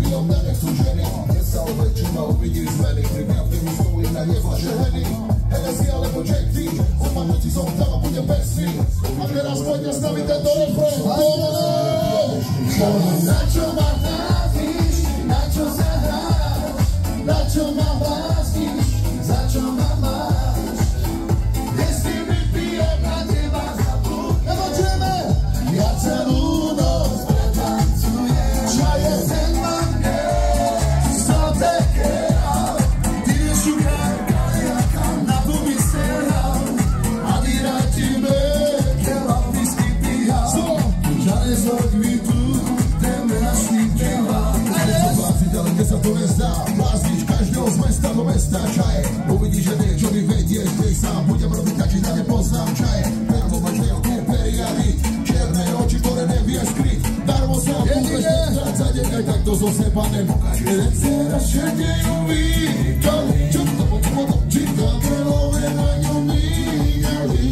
štýlom na nechcú ženy. Dnes sa oblečím a uvidíš zmeny. Pri pravdemu stoli na neflaše heny. Hennessy alebo Jack D. O pamäti som tam a budem pesný. A teraz poďme s nami tento refrén. Na čo ma trápiš, na čo sa hráš, na čo ma vlastníš, za čo ma máš. Dnes si vypijem a teba zabudnem. Nemočujeme! Ja celú noc pretancujem. Čaje ten mange, zlaté kerál. Ty vieš šukaj, kaliaka, na tuby serál. A vyratíme, kerál whisky píhal. Čaje zloď mi tu, jdeme na štítěla. Ale kde sa to nezdá, blázniš každého z mesta do mesta. Čaje, uvidíš, že niečo mi vedieš, ty sám budem robiť tak, že ťa nepoznám. Čaje, darmo máš nejaké periady, čierne oči, ktoré nevieš skryť. Darmo sa budeš nestrať za deň, aj takto zo seba nepokáže. Jeden teraz šerdejú vítali, čo to potom, či kabrelové na ňom míňali.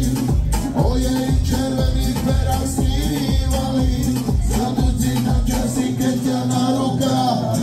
O jej červených perách snívali, zabudni na časy, keď ťa na rukách.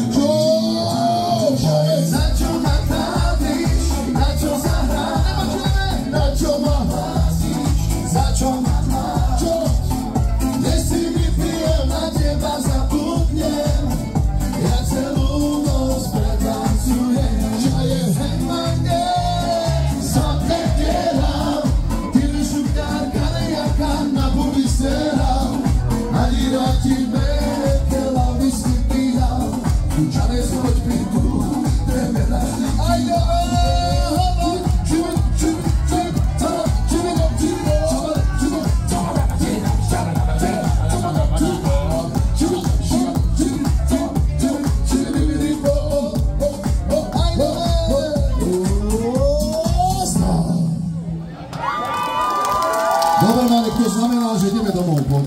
Dobre, Marek, to znamená, že ideme domov, poď.